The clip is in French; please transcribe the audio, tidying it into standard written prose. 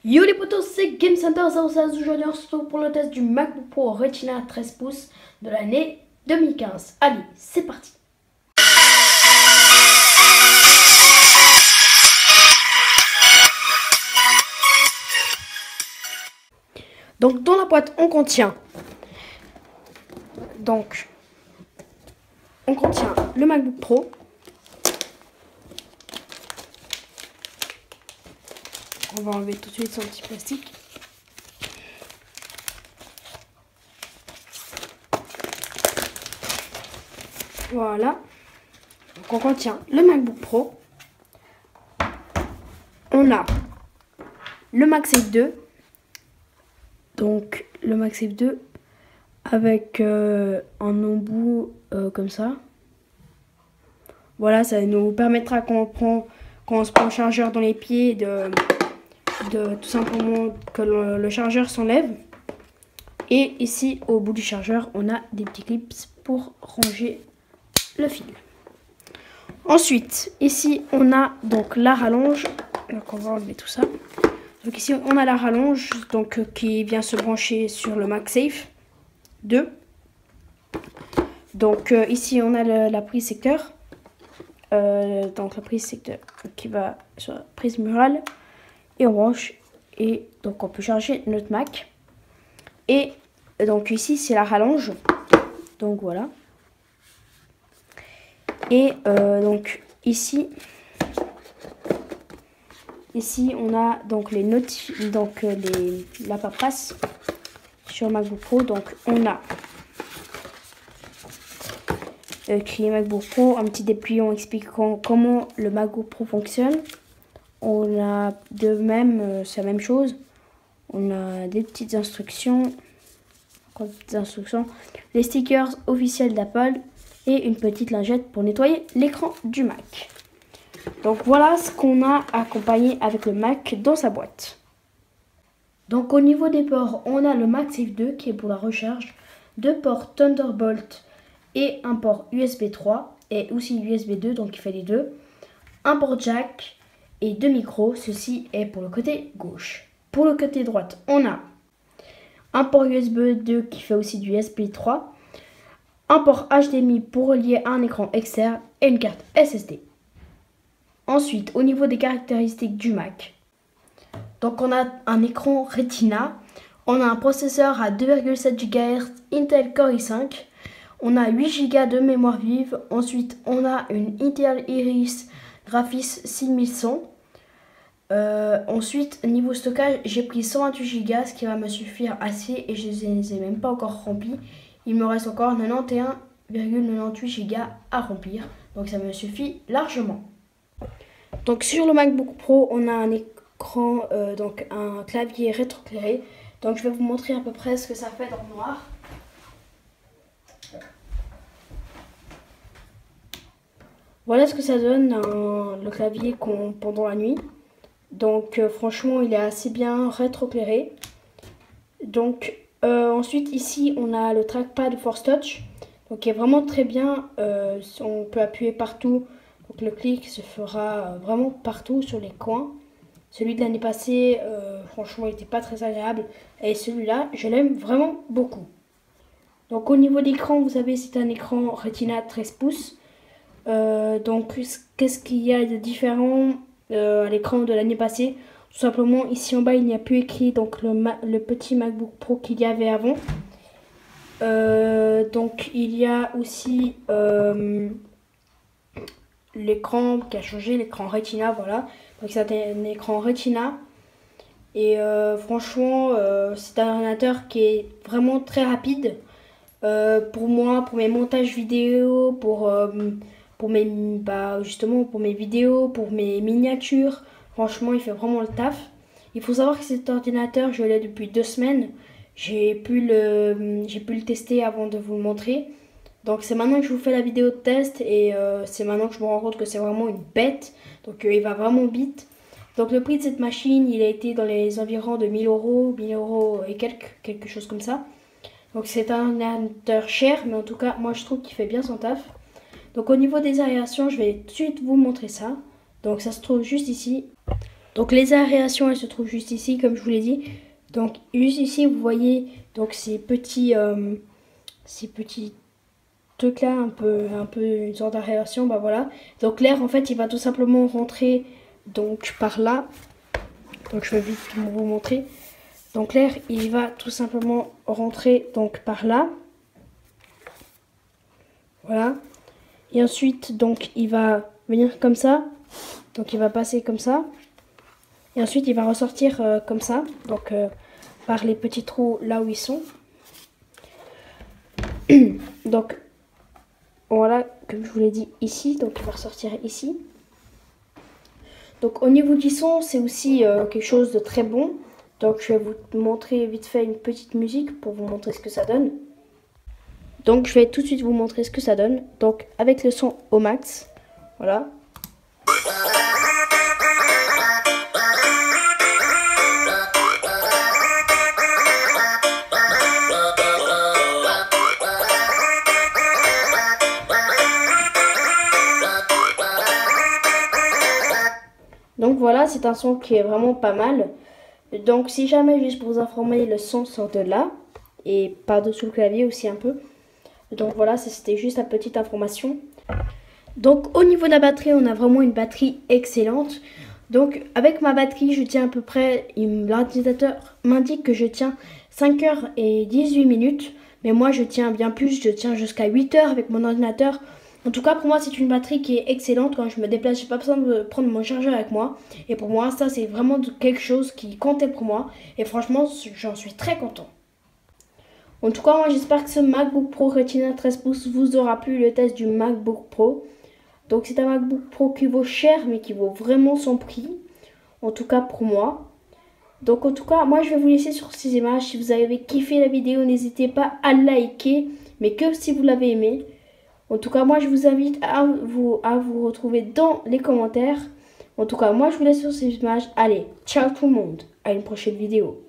Yo les potos, c'est Game Center 016. Aujourd'hui on se retrouve pour le test du MacBook Pro Retina 13 pouces de l'année 2015. Allez, c'est parti. Donc dans la boîte on contient le MacBook Pro. On va enlever tout de suite son petit plastique. Voilà. Donc on contient le MacBook Pro. On a le MagSafe 2. Donc le MagSafe 2 avec un embout comme ça. Voilà, ça nous permettra quand on se prend le chargeur dans les pieds de tout simplement que le chargeur s'enlève. Et ici au bout du chargeur on a des petits clips pour ranger le fil. Ensuite ici on a donc la rallonge. Donc on va enlever tout ça. Donc ici on a la rallonge donc qui vient se brancher sur le MagSafe 2. Donc ici on a la prise secteur. Donc la prise secteur qui va sur la prise murale et on branche et donc on peut charger notre Mac. Et donc ici c'est la rallonge. Donc voilà. Et donc ici on a donc les notes, donc la paperasse sur MacBook Pro. Donc on a écrit MacBook Pro, un petit dépliant expliquant comment le MacBook Pro fonctionne. On a de même, c'est la même chose. On a des petites instructions, les stickers officiels d'Apple et une petite lingette pour nettoyer l'écran du Mac. Donc voilà ce qu'on a accompagné avec le Mac dans sa boîte. Donc au niveau des ports, on a le MagSafe 2 qui est pour la recharge, 2 ports Thunderbolt et un port USB 3 et aussi USB 2, donc il fait les deux. Un port jack et 2 micros, ceci est pour le côté gauche. Pour le côté droite, on a un port USB 2 qui fait aussi du USB 3, un port HDMI pour relier à un écran externe et une carte SSD. Ensuite, au niveau des caractéristiques du Mac, donc on a un écran Retina, on a un processeur à 2,7 GHz Intel Core i5, on a 8 Go de mémoire vive, ensuite on a une Intel Iris Graphics 6100. Ensuite, niveau stockage, j'ai pris 128 Go, ce qui va me suffire assez et je ne les ai même pas encore remplis. Il me reste encore 91,98 Go à remplir, donc ça me suffit largement. Donc sur le MacBook Pro, on a un écran, donc un clavier rétroéclairé. Donc je vais vous montrer à peu près ce que ça fait dans le noir. Voilà ce que ça donne le clavier pendant la nuit. Donc franchement il est assez bien rétroéclairé. Donc ensuite ici on a le trackpad Force Touch. Donc qui est vraiment très bien. On peut appuyer partout. Donc le clic se fera vraiment partout sur les coins. Celui de l'année passée, franchement, il n'était pas très agréable. Et celui-là, je l'aime vraiment beaucoup. Donc au niveau d'écran, vous savez, c'est un écran Retina 13 pouces. Donc qu'est-ce qu'il y a de différent à l'écran de l'année passée? Tout simplement, ici en bas, il n'y a plus écrit donc le petit MacBook Pro qu'il y avait avant. Donc il y a aussi l'écran qui a changé, l'écran Retina, voilà. Donc c'est un écran Retina. Et franchement, c'est un ordinateur qui est vraiment très rapide. Pour moi, pour mes montages vidéo, pour justement pour mes vidéos, pour mes miniatures. Franchement, il fait vraiment le taf. Il faut savoir que cet ordinateur, je l'ai depuis 2 semaines. J'ai pu le tester avant de vous le montrer. Donc c'est maintenant que je vous fais la vidéo de test et c'est maintenant que je me rends compte que c'est vraiment une bête. Donc il va vraiment vite. Donc le prix de cette machine, il a été dans les environs de 1000 euros, 1000 euros et quelque chose comme ça. Donc c'est un ordinateur cher, mais en tout cas moi je trouve qu'il fait bien son taf. Donc au niveau des aérations, je vais tout de suite vous montrer ça. Donc ça se trouve juste ici. Donc les aérations, elles se trouvent juste ici, comme je vous l'ai dit. Donc juste ici, vous voyez donc ces petits trucs là, un peu une sorte d'aération. Bah voilà. Donc l'air, en fait, il va tout simplement rentrer donc par là. Donc je vais vite vous montrer. Donc l'air, il va tout simplement rentrer donc par là. Voilà. Et ensuite, donc il va venir comme ça. Donc il va passer comme ça. Et ensuite, il va ressortir comme ça. Donc par les petits trous là où ils sont. Donc voilà, comme je vous l'ai dit ici. Donc il va ressortir ici. Donc au niveau du son, c'est aussi quelque chose de très bon. Donc je vais vous montrer vite fait une petite musique pour vous montrer ce que ça donne. Donc je vais tout de suite vous montrer ce que ça donne. Donc avec le son au max. Voilà. Donc voilà, c'est un son qui est vraiment pas mal. Donc si jamais, juste pour vous informer, le son sort de là. Et par-dessous le clavier aussi un peu. Donc voilà, c'était juste la petite information. Donc au niveau de la batterie, on a vraiment une batterie excellente. Donc avec ma batterie, je tiens à peu près, l'ordinateur m'indique que je tiens 5 heures et 18 minutes. Mais moi je tiens bien plus, je tiens jusqu'à 8 heures avec mon ordinateur. En tout cas pour moi c'est une batterie qui est excellente. Quand je me déplace, j'ai pas besoin de prendre mon chargeur avec moi. Et pour moi ça c'est vraiment quelque chose qui comptait pour moi. Et franchement j'en suis très content. En tout cas, moi j'espère que ce MacBook Pro Retina 13 pouces vous aura plu, le test du MacBook Pro. Donc c'est un MacBook Pro qui vaut cher mais qui vaut vraiment son prix. En tout cas pour moi. Donc en tout cas, moi je vais vous laisser sur ces images. Si vous avez kiffé la vidéo, n'hésitez pas à liker. Mais que si vous l'avez aimé. En tout cas, moi je vous invite à vous retrouver dans les commentaires. En tout cas, moi je vous laisse sur ces images. Allez, ciao tout le monde. À une prochaine vidéo.